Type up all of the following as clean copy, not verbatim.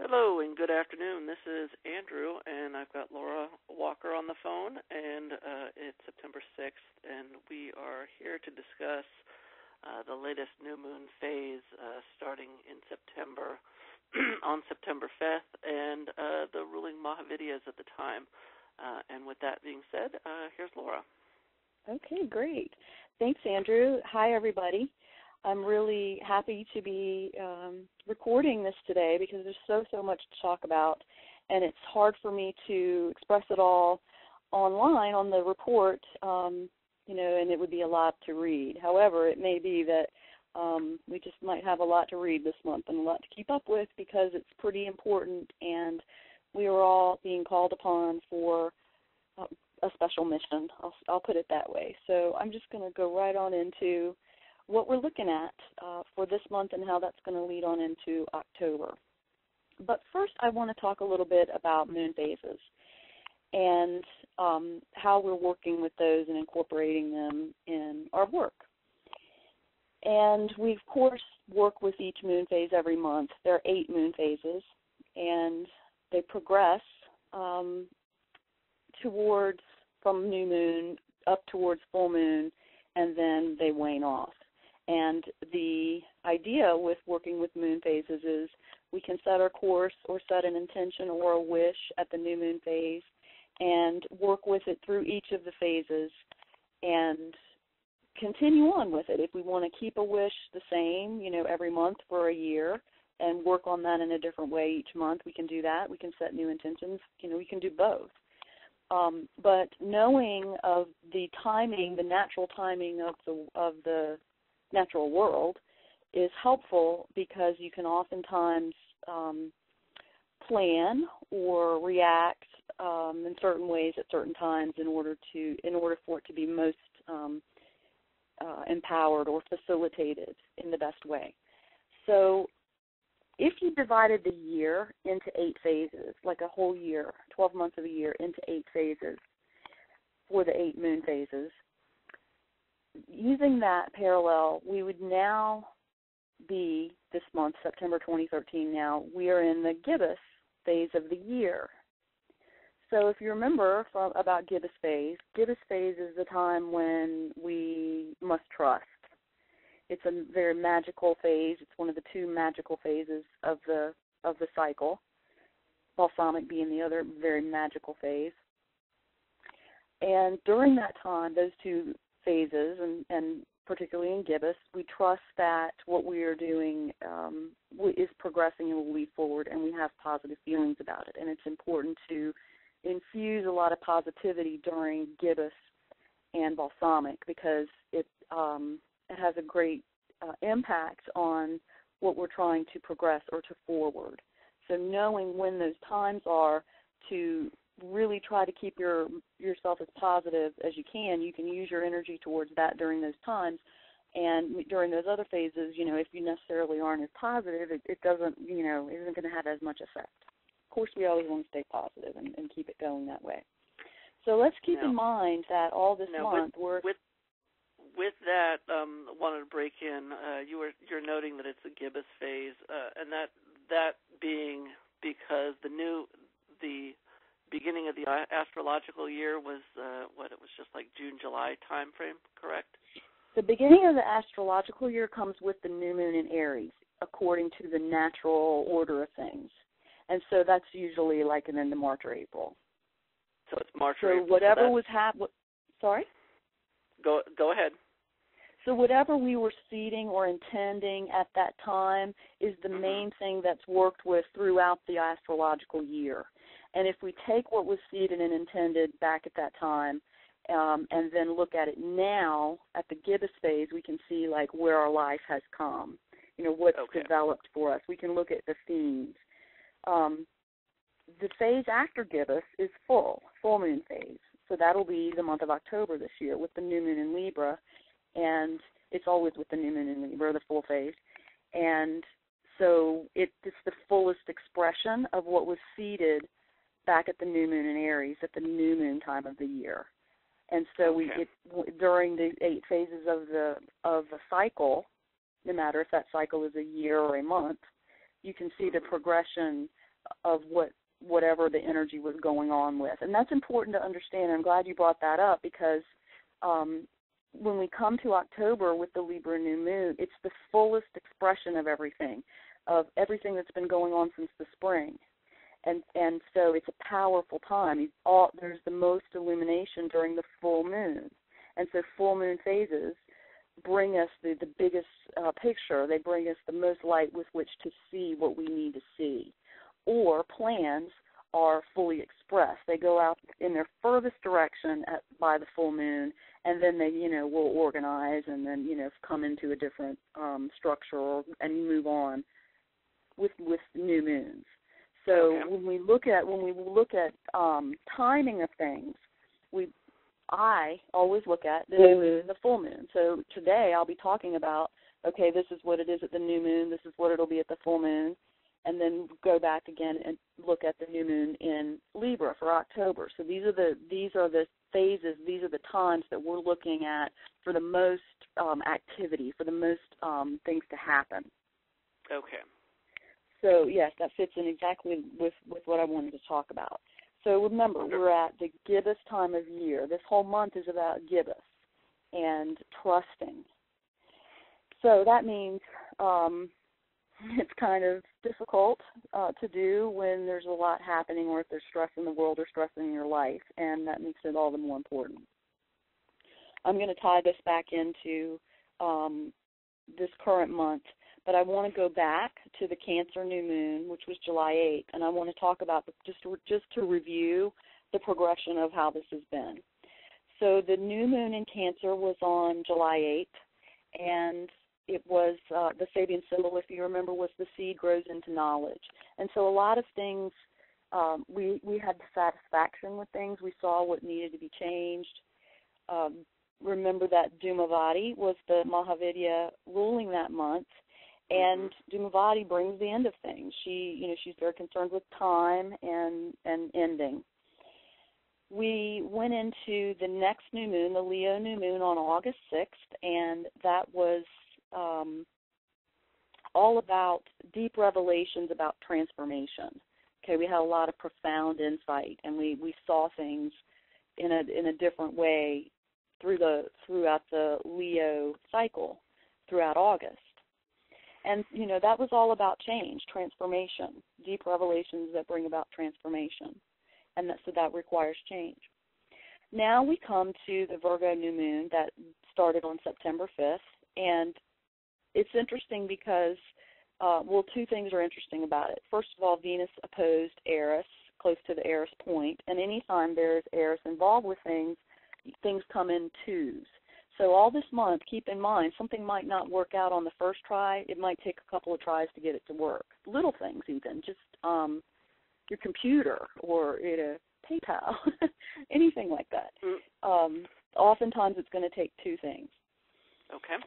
Hello and good afternoon. This is Andrew, and I've got Laura Walker on the phone, and it's September 6th, and we are here to discuss the latest new moon phase starting in September, on September 5th, and the ruling Mahavidyas at the time. And with that being said, here's Laura. Okay, great. Thanks, Andrew. Hi, everybody. I'm really happy to be recording this today because there's so much to talk about, and it's hard for me to express it all online on the report, and it would be a lot to read. However, it may be that we just might have a lot to read this month and a lot to keep up with because it's pretty important, and we are all being called upon for a special mission. I'll put it that way. So I'm just going to go right on into what we're looking at for this month and how that's going to lead on into October. But first I want to talk a little bit about moon phases and how we're working with those and incorporating them in our work. And we, of course, work with each moon phase every month. There are 8 moon phases, and they progress towards, from new moon up towards full moon, and then they wane off. And the idea with working with moon phases is we can set our course or set an intention or a wish at the new moon phase and work with it through each of the phases and continue on with it. If we want to keep a wish the same, every month for a year and work on that in a different way each month, we can do that. We can set new intentions. We can do both. But knowing of the timing, the natural timing of the natural world is helpful because you can oftentimes plan or react in certain ways at certain times in order for it to be most empowered or facilitated in the best way. So if you divided the year into 8 phases, like a whole year, 12 months of a year into 8 phases for the 8 moon phases, using that parallel, we would now be, this month, September 2013 now, we are in the gibbous phase of the year. So if you remember about gibbous phase is the time when we must trust. It's a very magical phase. It's one of the 2 magical phases of the cycle, balsamic being the other very magical phase. And during that time, those 2 phases, and particularly in gibbous, we trust that what we are doing is progressing and will lead forward, and we have positive feelings about it. And it's important to infuse a lot of positivity during gibbous and balsamic because it has a great impact on what we're trying to progress or to forward. So knowing when those times are to really try to keep yourself as positive as you can use your energy towards that during those times. And during those other phases, if you necessarily aren't as positive, it doesn't, isn't going to have as much effect. Of course, we always want to stay positive and keep it going that way. So let's keep in mind that all this month we're... With that, wanted to break in. You're noting that it's a gibbous phase, and that being because the beginning of the astrological year was it was just like June, July time frame, correct? The beginning of the astrological year comes with the new moon in Aries, according to the natural order of things, and so that's usually like in the March or April. So it's March or April. So whatever was sorry. Go ahead. So whatever we were seeding or intending at that time is the main thing that's worked with throughout the astrological year. And if we take what was seeded and intended back at that time and then look at it now at the gibbous phase, we can see like where our life has come, what's developed for us. We can look at the themes. The phase after gibbous is full moon phase. So that'll be the month of October this year with the new moon in Libra, and it's always with the new moon in Libra, the full phase. And so it's the fullest expression of what was seeded back at the new moon in Aries at the new moon time of the year. And so during the 8 phases of the cycle, no matter if that cycle is a year or a month, you can see the progression of whatever the energy was going on with. And that's important to understand. I'm glad you brought that up because when we come to October with the Libra new moon, it's the fullest expression of everything that's been going on since the spring. And so it's a powerful time. There's the most illumination during the full moon. And so full moon phases bring us the biggest picture. They bring us the most light with which to see what we need to see. Or plans are fully expressed. They go out in their furthest direction by the full moon, and then they, will organize and then, come into a different structure and move on with new moons. So when we look at timing of things, I always look at the new moon and the full moon. So today I'll be talking about, okay, this is what it is at the new moon, this is what it'll be at the full moon, and then go back again and look at the new moon in Libra for October. So these are the phases, these are the times that we're looking at for the most activity, for the most things to happen. Okay. So, yes, that fits in exactly with what I wanted to talk about. So remember, we're at the gibbous time of year. This whole month is about gibbous and trusting. So that means it's kind of difficult to do when there's a lot happening or if there's stress in the world or stress in your life, and that makes it all the more important. I'm going to tie this back into this current month, but I want to go back to the Cancer new moon, which was July 8th, and I want to talk about just to review the progression of how this has been. So the new moon in Cancer was on July 8th, and it was the Sabian symbol, if you remember, was the seed grows into knowledge. And so a lot of things, we had satisfaction with things. We saw what needed to be changed. Remember that Dhumavati was the Mahavidya ruling that month, and Dhumavati brings the end of things. She's very concerned with time and ending. We went into the next new moon, the Leo new moon, on August 6th, and that was all about deep revelations about transformation. Okay, we had a lot of profound insight, and we saw things in a different way throughout the Leo cycle throughout August. And, that was all about change, transformation, deep revelations that bring about transformation. And so that requires change. Now we come to the Virgo new moon that started on September 5th. And it's interesting because, two things are interesting about it. First of all, Venus opposed Eris, close to the Eris point. And anytime there's Eris involved with things come in twos. So all this month, keep in mind, something might not work out on the first try. It might take a couple of tries to get it to work. Little things even, just your computer or PayPal, anything like that. Oftentimes it's going to take two things. Okay.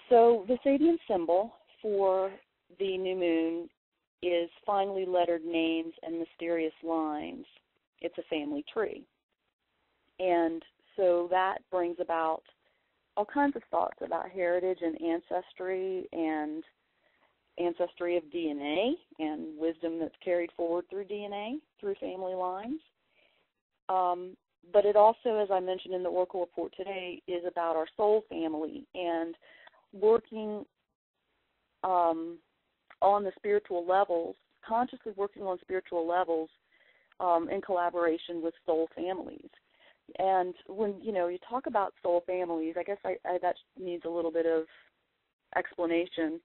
So the Sabian symbol for the new moon is finely lettered names and mysterious lines. It's a family tree. And so that brings about all kinds of thoughts about heritage and ancestry of DNA and wisdom that's carried forward through DNA, through family lines. But it also, as I mentioned in the Oracle report today, is about our soul family and working on the spiritual levels, consciously working on spiritual levels in collaboration with soul families. And when, you talk about soul families, I guess that needs a little bit of explanation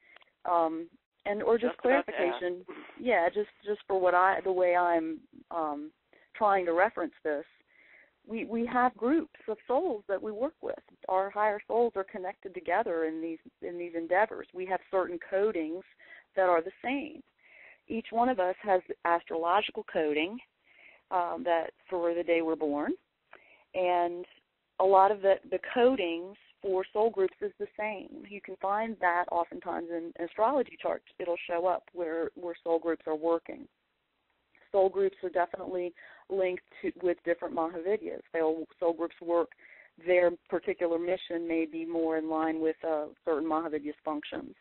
or just clarification. Yeah, just for the way I'm trying to reference this. We have groups of souls that we work with. Our higher souls are connected together in these endeavors. We have certain codings that are the same. Each one of us has astrological coding that for the day we're born. And a lot of the codings for soul groups is the same. You can find that oftentimes in astrology charts. It'll show up where soul groups are working. Soul groups are definitely linked with different Mahavidyas. Soul groups work, their particular mission may be more in line with certain Mahavidya's functions.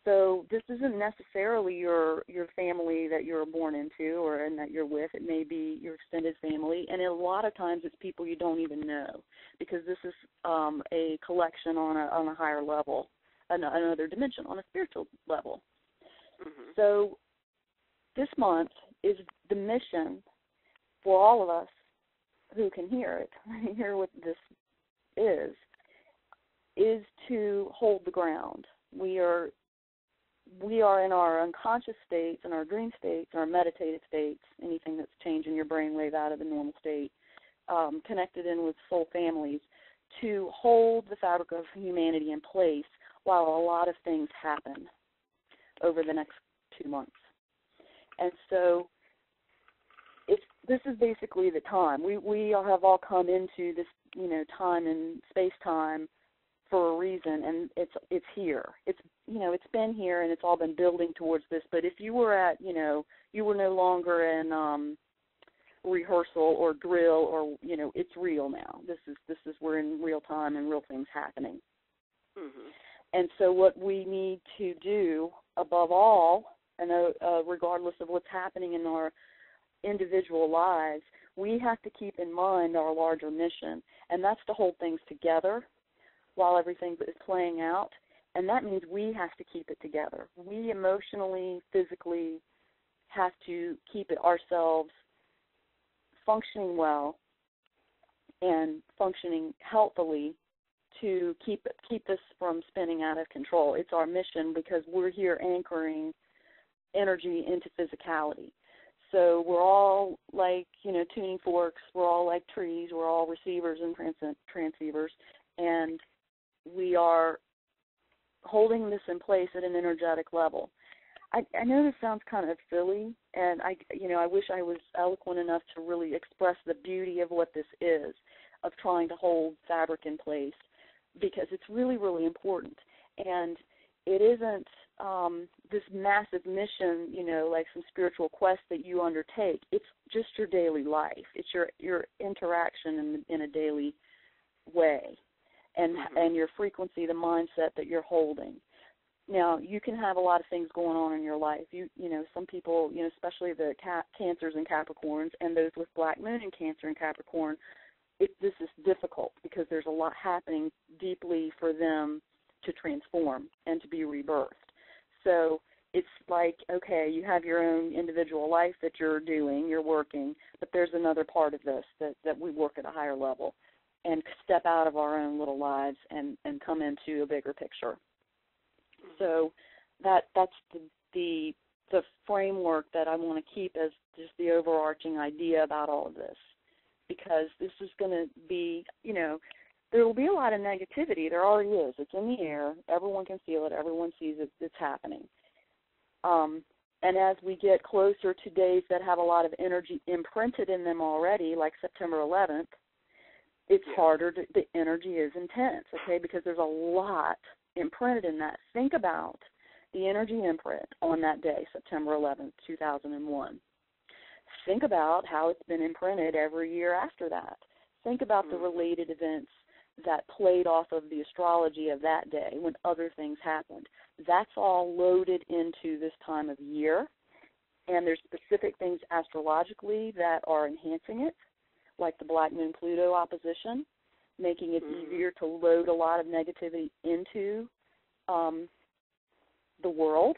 So this isn't necessarily your family that you're born into or and that you're with. It may be your extended family, and a lot of times it's people you don't even know, because this is a collection on a higher level, another dimension, on a spiritual level. Mm-hmm. So this month is the mission for all of us who can hear it, hear what this is to hold the ground. We are in our unconscious states, in our dream states, our meditative states, anything that's changing your brainwave out of the normal state, connected in with soul families, to hold the fabric of humanity in place while a lot of things happen over the next 2 months. And so this is basically the time. We have all come into this, time and space-time for a reason, and it's here. It's been here, and it's all been building towards this. But if you were at, you were no longer in rehearsal or drill, or it's real now. This is we're in real time and real things happening. Mm-hmm. And so what we need to do above all, and regardless of what's happening in our individual lives, we have to keep in mind our larger mission, and that's to hold things together while everything is playing out, and that means we have to keep it together. We emotionally, physically have to keep it ourselves functioning well and functioning healthily to keep this from spinning out of control. It's our mission, because we're here anchoring energy into physicality. So we're all like, tuning forks. We're all like trees. We're all receivers and transceivers, and we are holding this in place at an energetic level. I know this sounds kind of silly, and I wish I was eloquent enough to really express the beauty of what this is, of trying to hold fabric in place, because it's really, really important. And it isn't this massive mission, like some spiritual quest that you undertake. It's just your daily life. It's your interaction in a daily way, and your frequency, the mindset that you're holding. Now, you can have a lot of things going on in your life. Some people, especially the Cancers and Capricorns, and those with Black Moon in Cancer and Capricorn, this is difficult because there's a lot happening deeply for them to transform and to be rebirthed. So it's like, okay, you have your own individual life that you're doing, you're working, but there's another part of this that we work at a higher level and step out of our own little lives and come into a bigger picture. So that's the framework that I want to keep as just the overarching idea about all of this, because this is going to be, there will be a lot of negativity. There already is. It's in the air. Everyone can feel it. Everyone sees it. It's happening. And as we get closer to days that have a lot of energy imprinted in them already, like September 11th, it's harder. The energy is intense, okay, because there's a lot imprinted in that. Think about the energy imprint on that day, September 11th, 2001. Think about how it's been imprinted every year after that. Think about the related events that played off of the astrology of that day when other things happened. That's all loaded into this time of year, and there's specific things astrologically that are enhancing it, like the Black Moon Pluto opposition, making it easier to load a lot of negativity into the world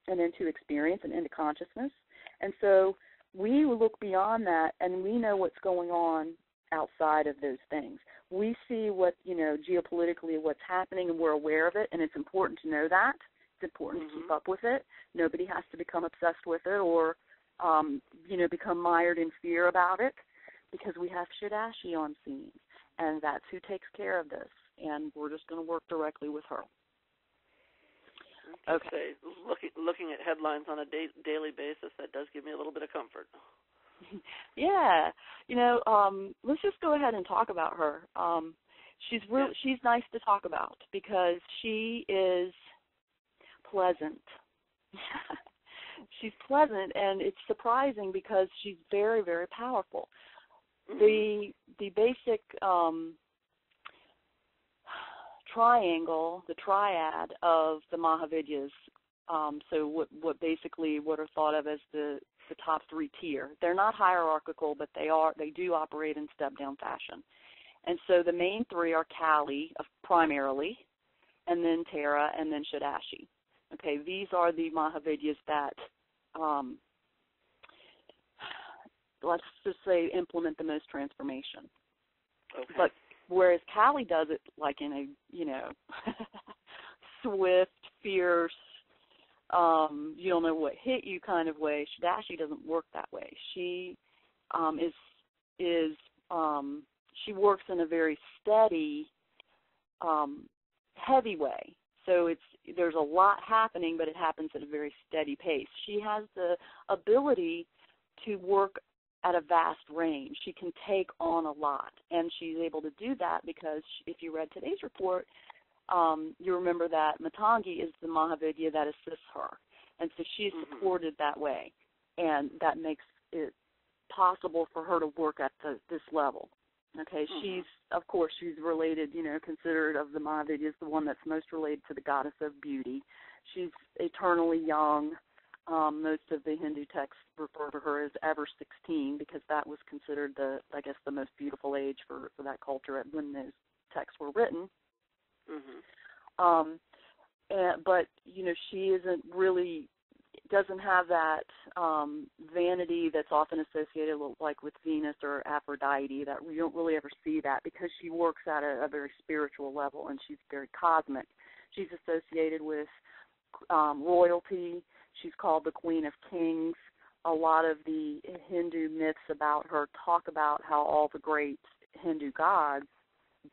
and into experience and into consciousness. And so we look beyond that, and we know what's going on outside of those things. We see what, geopolitically what's happening, and we're aware of it, and it's important to know that. It's important to keep up with it. Nobody has to become obsessed with it or, become mired in fear about it, because we have Shadashi on scene, and that's who takes care of this, and we're just going to work directly with her. Okay. Looking at headlines on a daily basis, that does give me a little bit of comfort. Yeah. Let's just go ahead and talk about her. She's nice to talk about because she is pleasant. She's pleasant, and it's surprising because she's very, very powerful. The basic triangle, the triad of the Mahavidyas So what are thought of as the top 3 tier. They're not hierarchical, but they do operate in step-down fashion. And so the main 3 are Kali, primarily, and then Tara, and then Shadashi. Okay, these are the Mahavidyas that, let's just say, implement the most transformation. Okay. But whereas Kali does it like in a, swift, fierce, you don't know what hit you kind of way, Shadashi doesn't work that way. She she works in a very steady, heavy way. So there's a lot happening, but it happens at a very steady pace. She has the ability to work at a vast range. She can take on a lot, and she's able to do that because if you read today's report, you remember that Matangi is the Mahavidya that assists her, and so she's supported that way, and that makes it possible for her to work at this level. Okay, she's related, considered of the Mahavidyas the one that's most related to the goddess of beauty. She's eternally young. Most of the Hindu texts refer to her as ever 16 because that was considered the most beautiful age for that culture when those texts were written. But she doesn't have that vanity that's often associated like with Venus or Aphrodite. That we don't really ever see that because she works at a very spiritual level and she's very cosmic. She's associated with royalty. She's called the Queen of Kings. A lot of the Hindu myths about her talk about how all the great Hindu gods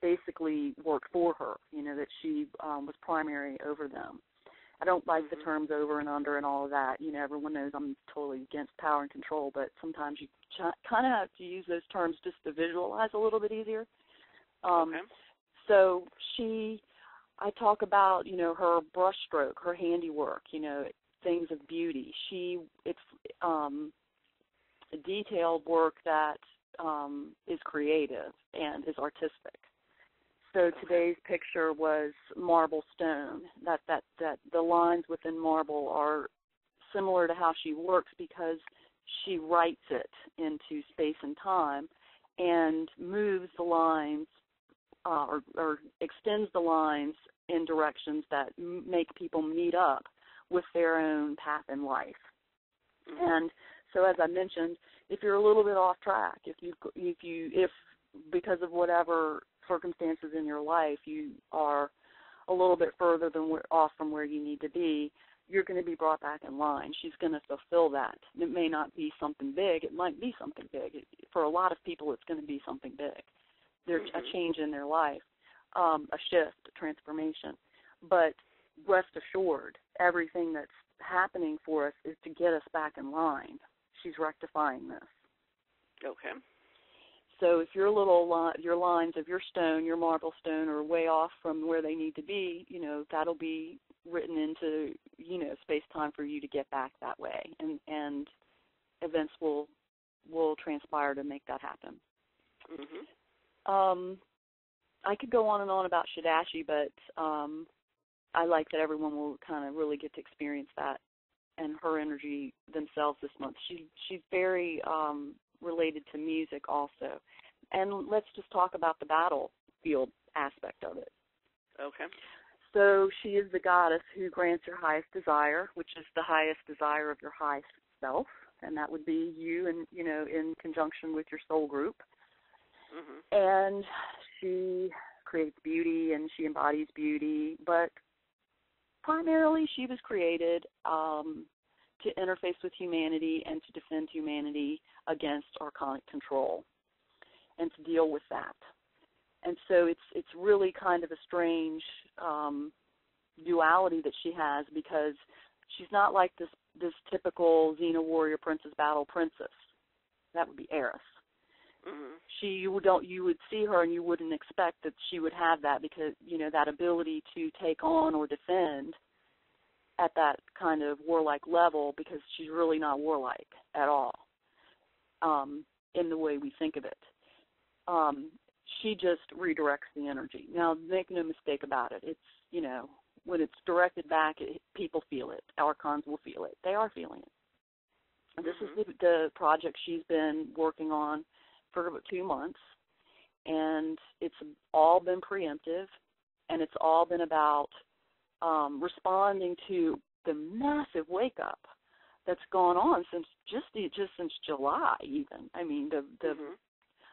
basically worked for her, that she was primary over them. I don't like the terms over and under and all of that. Everyone knows I'm totally against power and control, but sometimes you kind of have to use those terms just to visualize a little bit easier. So I talk about, her brushstroke, her handiwork, things of beauty. It's detailed work that is creative and is artistic. So today's picture was marble stone. That the lines within marble are similar to how she works because she writes it into space and time and moves the lines or extends the lines in directions that make people meet up with their own path in life. And so, as I mentioned, if you're a little bit off track, if because of whatever circumstances in your life you are a little bit further off from where you need to be, you're going to be brought back in line. She's going to fulfill that. It may not be something big. It might be something big. For a lot of people, it's going to be something big. There's a change in their life, a shift, a transformation. But rest assured, everything that's happening for us is to get us back in line. She's rectifying this. Okay. So if your lines of your stone, your marble stone, are way off from where they need to be, that'll be written into, space-time for you to get back that way. And events will transpire to make that happen. I could go on and on about Shadashi, but I like that everyone will kind of really get to experience that and her energy themselves this month. She's very related to music also. And let's just talk about the battlefield aspect of it. Okay. So she is the goddess who grants your highest desire, which is the highest desire of your highest self, and that would be you and, in conjunction with your soul group. And she creates beauty and she embodies beauty, but primarily she was created to interface with humanity and to defend humanity against archonic control and to deal with that. And so it's really kind of a strange duality that she has, because she's not like this typical Xena warrior princess battle princess. That would be Eris. You would see her and you wouldn't expect that she would have that, because that ability to take on or defend at that kind of warlike level, because she's really not warlike at all in the way we think of it. She just redirects the energy. Now, make no mistake about it. It's, when it's directed back, people feel it. Archons will feel it. They are feeling it. And this is the project she's been working on for about 2 months, and it's all been preemptive, and it's all been about responding to the massive wake-up that's gone on since since July even. I mean,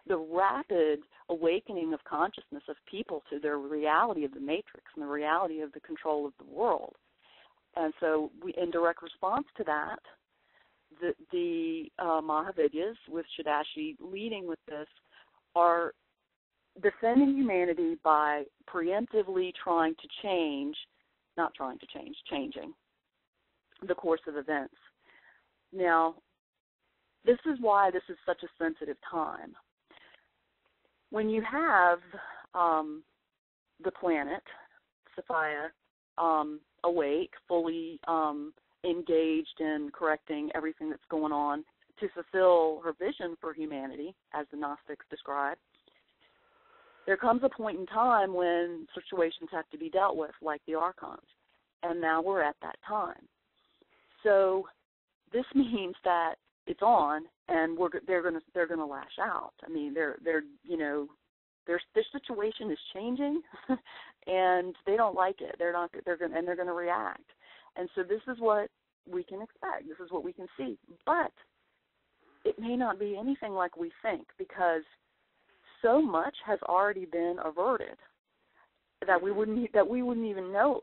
the rapid awakening of consciousness of people to their reality of the matrix and the reality of the control of the world. And so in direct response to that, the Mahavidyas, with Shadashi leading with this, are defending humanity by preemptively changing the course of events. Now, this is why this is such a sensitive time. When you have the planet, Sophia, awake, fully engaged in correcting everything that's going on to fulfill her vision for humanity, as the Gnostics describe, there comes a point in time when situations have to be dealt with, like the Archons, and now we're at that time. So this means that it's on, and they're gonna lash out. I mean, their situation is changing, and they don't like it. They're gonna react, and so this is what we can expect. This is what we can see, but it may not be anything like we think, because so much has already been averted that we wouldn't even know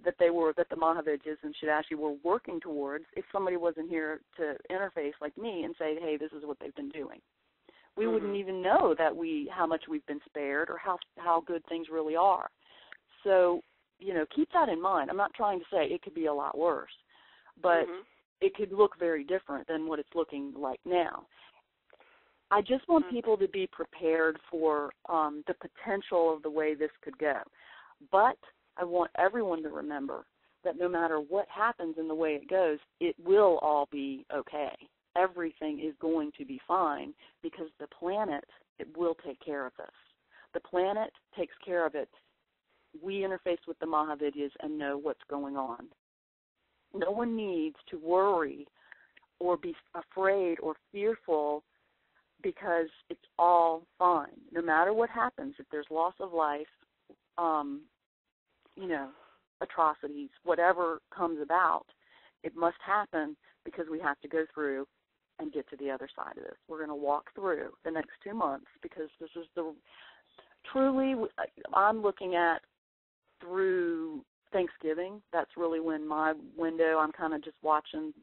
that the Mahavidyas and Shadashi were working towards if somebody wasn't here to interface like me and say, hey, this is what they've been doing. We wouldn't even know that how much we've been spared or how good things really are. So, keep that in mind. I'm not trying to say it could be a lot worse, but it could look very different than what it's looking like now. I just want people to be prepared for the potential of the way this could go. But I want everyone to remember that no matter what happens in the way it goes, it will all be okay. Everything is going to be fine, because the planet, it will take care of this. The planet takes care of it. We interface with the Mahavidyas and know what's going on. No one needs to worry or be afraid or fearful, because it's all fine. No matter what happens, if there's loss of life, atrocities, whatever comes about, it must happen, because we have to go through and get to the other side of this. We're going to walk through the next 2 months, because this is I'm looking at through Thanksgiving. That's really when my window, I'm kind of just watching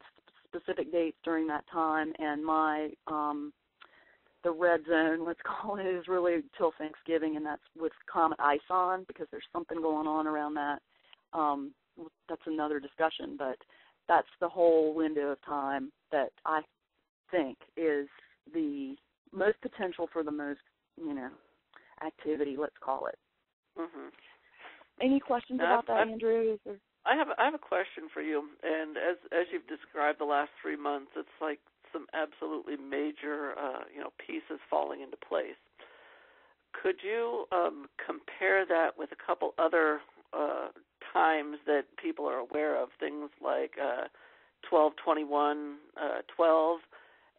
specific dates during that time, and my the red zone, let's call it, is really till Thanksgiving, and that's with Comet Ison, because there's something going on around that. That's another discussion, but that's the whole window of time that I think is the most potential for the most, activity, let's call it. Any questions about that, Andrew? I have a question for you, and as you've described the last 3 months, it's like some absolutely major, pieces falling into place. Could you compare that with a couple other times that people are aware of, things like 12/21/12,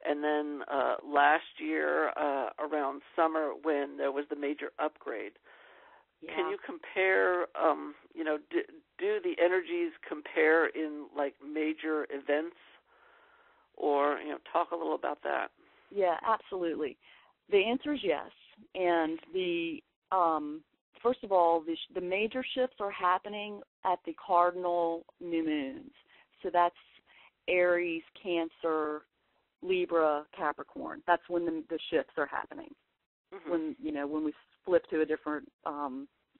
and then last year around summer when there was the major upgrade? Yeah. Can you compare, do the energies compare in, like, major events? Or, talk a little about that. Yeah, absolutely. The answer is yes. And first of all, the major shifts are happening at the cardinal new moons. So that's Aries, Cancer, Libra, Capricorn. That's when the shifts are happening. When we flip to a different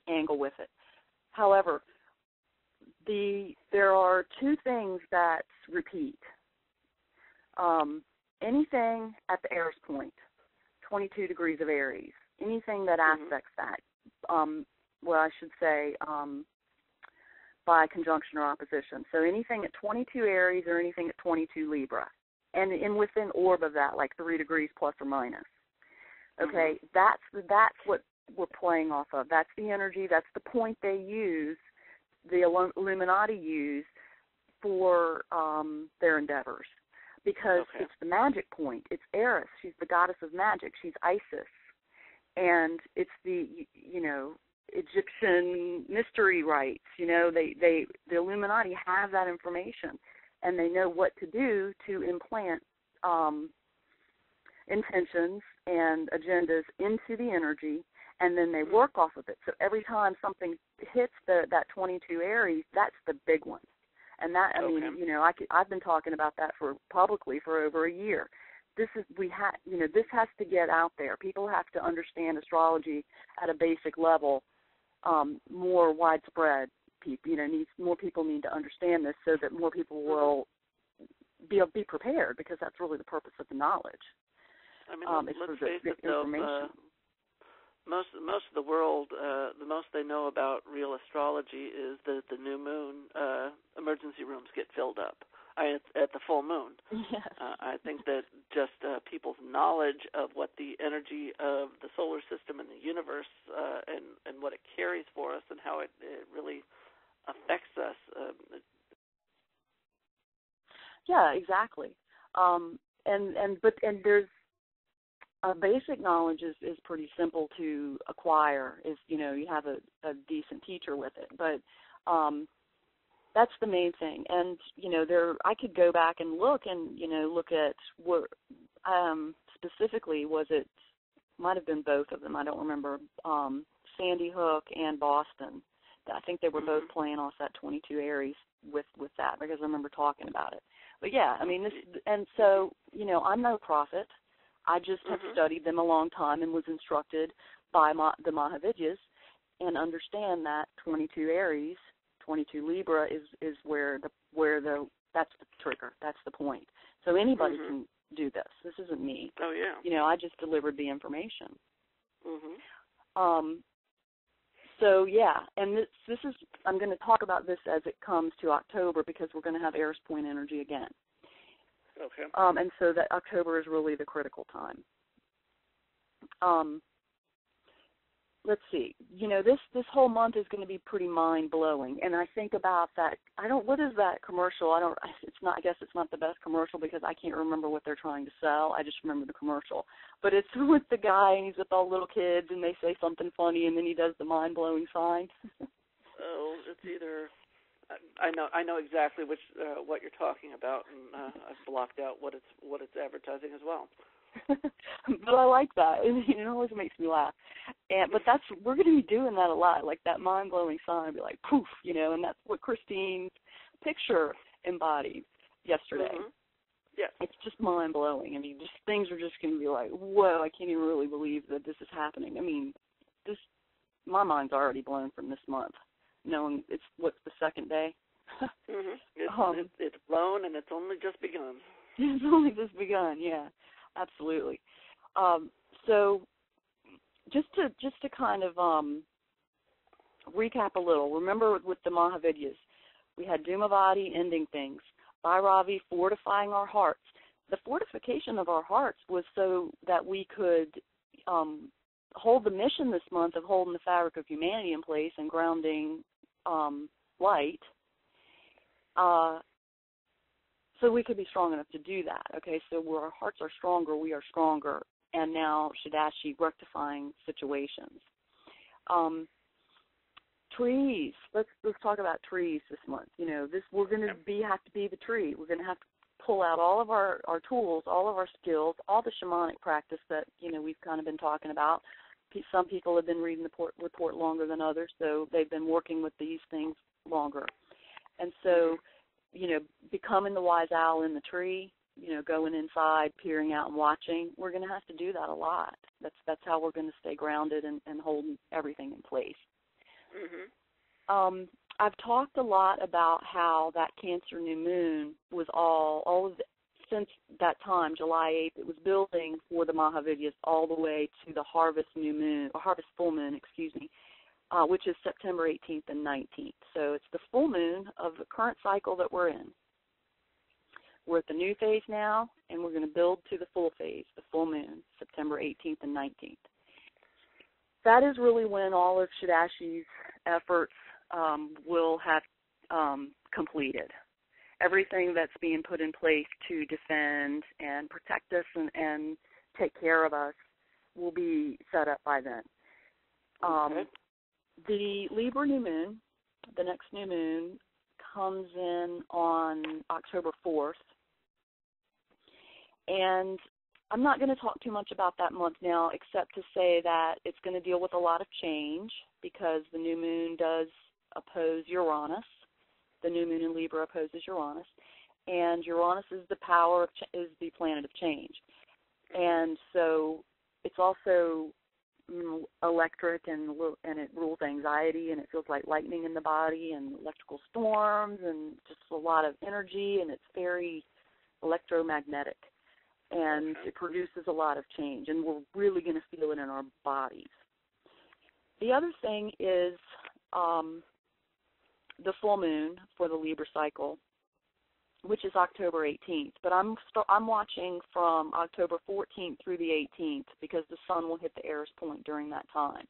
angle with it. However, there are two things that repeat. Anything at the Aries point, 22 degrees of Aries, anything that aspects that, I should say by conjunction or opposition. So anything at 22 Aries or anything at 22 Libra, and within orb of that, like 3 degrees plus or minus. Okay, that's what we're playing off of. That's the energy. That's the point they use the Illuminati use for their endeavors, because it's the magic point. It's Eris. She's the goddess of magic. She's Isis. And it's the, Egyptian mystery rites. The Illuminati have that information, and they know what to do to implant intentions and agendas into the energy, and then they work off of it. So every time something hits that 22 Aries, that's the big one. And that, I've been talking about that publicly for over a year. This has to get out there. People have to understand astrology at a basic level, more widespread. More people need to understand this so that more people will be prepared, because that's really the purpose of the knowledge. Let's face it, though, most of the world, the most they know about real astrology is that the new moon emergency rooms get filled up at the full moon. Yes. I think that just people's knowledge of what the energy of the solar system and the universe and what it carries for us and how it really affects us. Yeah, exactly. And there's basic knowledge is pretty simple to acquire if you have a decent teacher with it. But that's the main thing. And I could go back and look at what specifically might have been both of them. I don't remember. Sandy Hook and Boston. I think they were both playing off that 22 Aries with that, because I remember talking about it. But yeah, so I'm no prophet. I just have studied them a long time and was instructed by the Mahavidyas, and understand that 22 Aries, 22 Libra is where that's the trigger. That's the point. So anybody can do this. This isn't me. Oh yeah. I just delivered the information. So yeah, and this is, I'm going to talk about this as it comes to October, because we're going to have Eris point energy again. Okay. And so that October is really the critical time. Let's see. This whole month is going to be pretty mind-blowing, and I think about that. What is that commercial? I guess it's not the best commercial, because I can't remember what they're trying to sell. I just remember the commercial. But it's with the guy, and he's with all the little kids, and they say something funny, and then he does the mind-blowing sign. Oh, it's either... I know exactly what you're talking about, and I've blocked out what it's advertising as well. But I like that. It always makes me laugh. But we're going to be doing that a lot, like that mind-blowing sign, be like poof, and that's what Christine's picture embodied yesterday. Yes. It's just mind-blowing. Just things are just going to be like, whoa, I can't even really believe that this is happening. My mind's already blown from this month, knowing what's the second day. It's blown, and it's only just begun. It's only just begun, yeah. Absolutely. So just to kind of recap a little, remember with the Mahavidyas, we had Dhumavati, ending things, Bhairavi, fortifying our hearts. The fortification of our hearts was so that we could hold the mission this month of holding the fabric of humanity in place and grounding light, so we could be strong enough to do that. Okay, so where our hearts are stronger, we are stronger. And now Shadashi, rectifying situations. Trees. Let's talk about trees this month. We're going to have to be the tree. We're going to have to pull out all of our tools, all of our skills, all the shamanic practice that we've kind of been talking about. Some people have been reading the report longer than others, so they've been working with these things longer. And so, becoming the wise owl in the tree, going inside, peering out and watching, we're going to have to do that a lot. That's how we're going to stay grounded and hold everything in place. I've talked a lot about how that Cancer new moon was since that time, July 8th, it was building for the Mahavidyas all the way to the harvest full moon, which is September 18th and 19th. So it's the full moon of the current cycle that we're in. We're at the new phase now, and we're going to build to the full phase, the full moon, September 18th and 19th. That is really when all of Shadashi's efforts will have completed. Everything that's being put in place to defend and protect us and take care of us will be set up by then. Okay. The Libra new moon, the next new moon, comes in on October 4th. And I'm not going to talk too much about that month now, except to say that it's going to deal with a lot of change because the new moon does oppose Uranus. The new moon in Libra opposes Uranus, and Uranus is the power of is the planet of change, and so it's also electric and it rules anxiety, and it feels like lightning in the body and electrical storms and just a lot of energy, and it's very electromagnetic, and it produces a lot of change, and we're really going to feel it in our bodies. The other thing is the full moon for the Libra cycle, which is October 18th. But I'm watching from October 14th through the 18th because the sun will hit the Eris point during that time,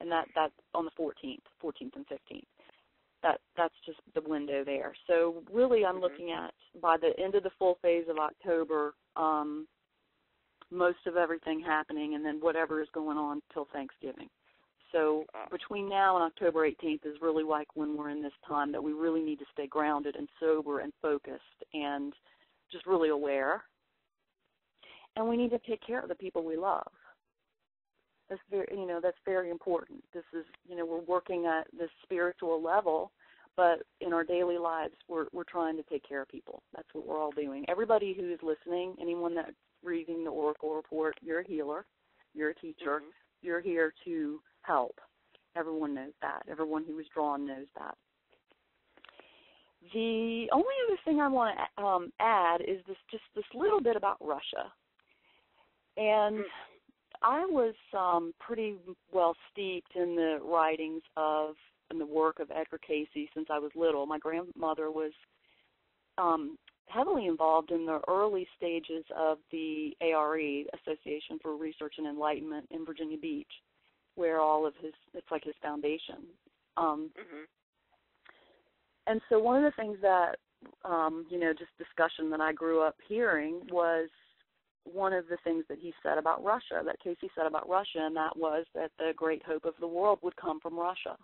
and that's on the 14th and 15th. That's just the window there. So really, I'm looking at by the end of the full phase of October, most of everything happening, and then whatever is going on till Thanksgiving. So between now and October 18th is really like when we're in this time that we really need to stay grounded and sober and focused and just really aware. And we need to take care of the people we love. That's very important. This is, we're working at this spiritual level, but in our daily lives, we're trying to take care of people. That's what we're all doing. Everybody who is listening, anyone that's reading the Oracle report, you're a healer, you're a teacher, you're here to help. Everyone knows that. Everyone who is drawn knows that. The only other thing I want to add is this little bit about Russia. And I was pretty well steeped in the writings and the work of Edgar Cayce since I was little. My grandmother was heavily involved in the early stages of the ARE, Association for Research and Enlightenment, in Virginia Beach, where all of it's like his foundation. And so one of the things that, just discussion that I grew up hearing was one of the things that he said about Russia, that Cayce said about Russia, and that was that the great hope of the world would come from Russia.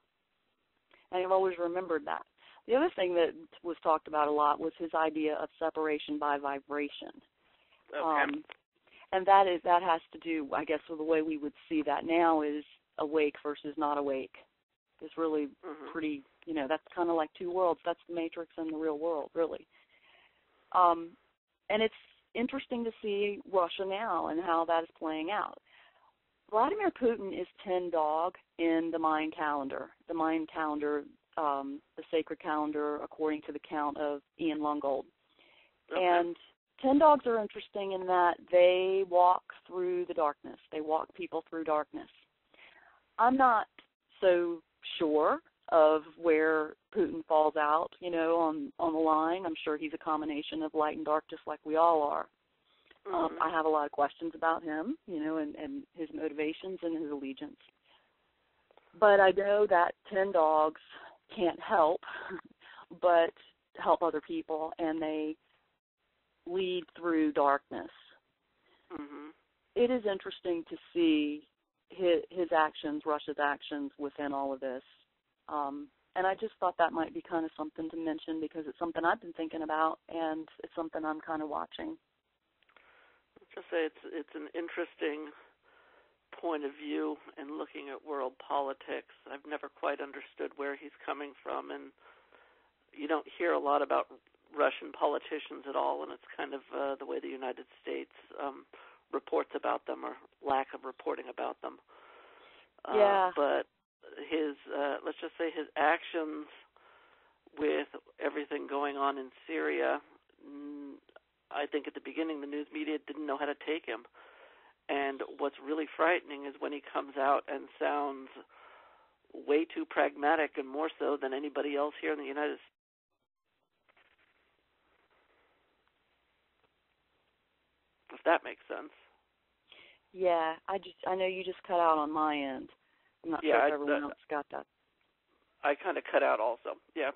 And I've always remembered that. The other thing that was talked about a lot was his idea of separation by vibration. Okay. And that has to do, I guess, with the way we would see that now is awake versus not awake. It's really pretty, that's kind of like two worlds. That's the Matrix and the real world, really. And it's interesting to see Russia now and how that is playing out. Vladimir Putin is 10 dog in the Mayan calendar. The Mayan calendar, the sacred calendar, according to the count of Ian Lungold. Okay. And 10 dogs are interesting in that they walk through the darkness. They walk people through darkness. I'm not so sure of where Putin falls out, on the line. I'm sure he's a combination of light and dark, just like we all are. I have a lot of questions about him, and his motivations and his allegiance. But I know that 10 dogs can't help but help other people, and they lead through darkness. It is interesting to see his actions, Russia's actions within all of this. And I just thought that might be kind of something to mention because it's something I've been thinking about, and it's something I'm kind of watching. Just say it's an interesting point of view in looking at world politics. I've never quite understood where he's coming from, and you don't hear a lot about Russian politicians at all, and it's kind of the way the United States reports about them or lack of reporting about them. But his, let's just say his actions with everything going on in Syria, I think at the beginning the news media didn't know how to take him. And what's really frightening is when he comes out and sounds way too pragmatic, and more so than anybody else here in the United States. If that makes sense. Yeah, I know you just cut out on my end. I'm not sure if everyone else got that. I kind of cut out also. Yeah.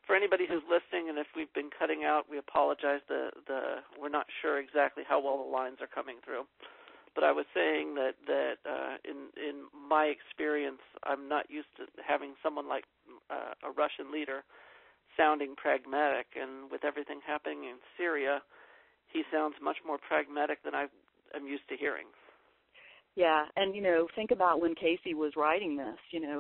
For anybody who's listening, and if we've been cutting out, we apologize. We're not sure exactly how well the lines are coming through. But I was saying that in my experience, I'm not used to having someone like a Russian leader sounding pragmatic, and with everything happening in Syria, he sounds much more pragmatic than I'm used to hearing. Yeah, and, think about when Cayce was writing this, even,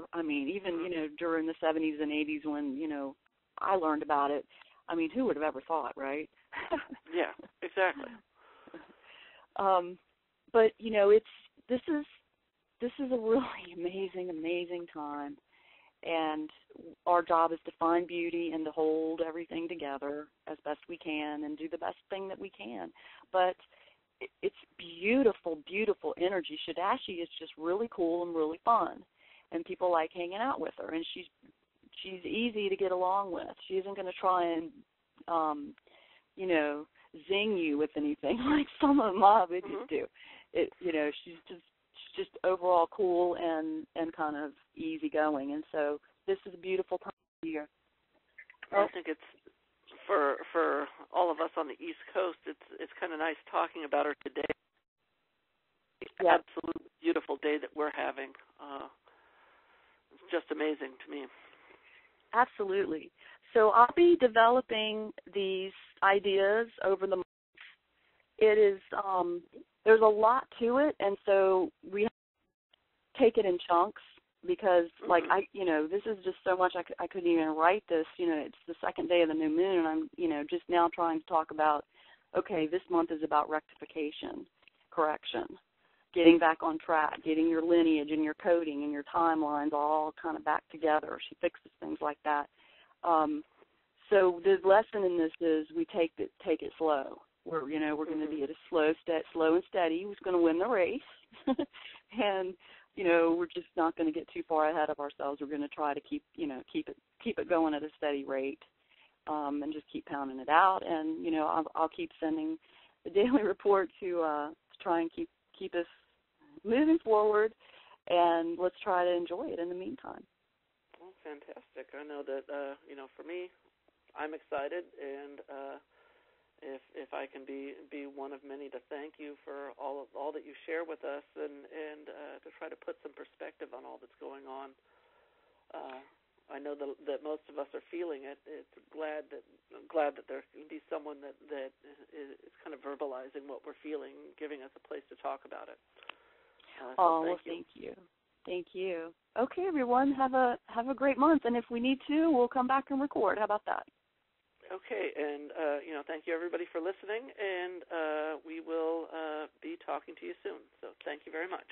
during the 70s and 80s when, I learned about it. I mean, who would have ever thought, right? Yeah, exactly. But, this is a really amazing time. And our job is to find beauty and to hold everything together as best we can and do the best thing that we can. But it's beautiful, beautiful energy. Shadashi is just really cool and really fun, and people like hanging out with her. And she's easy to get along with. She isn't going to try and, zing you with anything like some of my bitches do. She's just overall cool and kind of easygoing. And so this is a beautiful time of year. I think it's for all of us on the East Coast. It's kind of nice talking about her today. It's an absolutely beautiful day that we're having. It's just amazing to me. Absolutely. So I'll be developing these ideas over the month. It is there's a lot to it, and so we have to take it in chunks because, this is just so much I couldn't even write this. It's the second day of the new moon, and I'm, just now trying to talk about, okay, this month is about rectification, correction, getting back on track, getting your lineage and your coding and your timelines all kind of back together. She fixes things like that. So the lesson in this is we take it slow. We're going to be at a slow and steady. Who's going to win the race? And we're just not going to get too far ahead of ourselves. We're going to try to keep it going at a steady rate, and just keep pounding it out. And I'll keep sending the daily report to try and keep us moving forward. And let's try to enjoy it in the meantime. Well, fantastic. I know that for me, I'm excited, and if I can be one of many to thank you for all that you share with us, and to try to put some perspective on all that's going on. I know that most of us are feeling it. I'm glad that there can be someone that is kind of verbalizing what we're feeling, giving us a place to talk about it. Thank you. Thank you. Okay, everyone, have a great month, and if we need to, we'll come back and record. How about that? Okay, and thank you everybody for listening, and we will be talking to you soon. So thank you very much.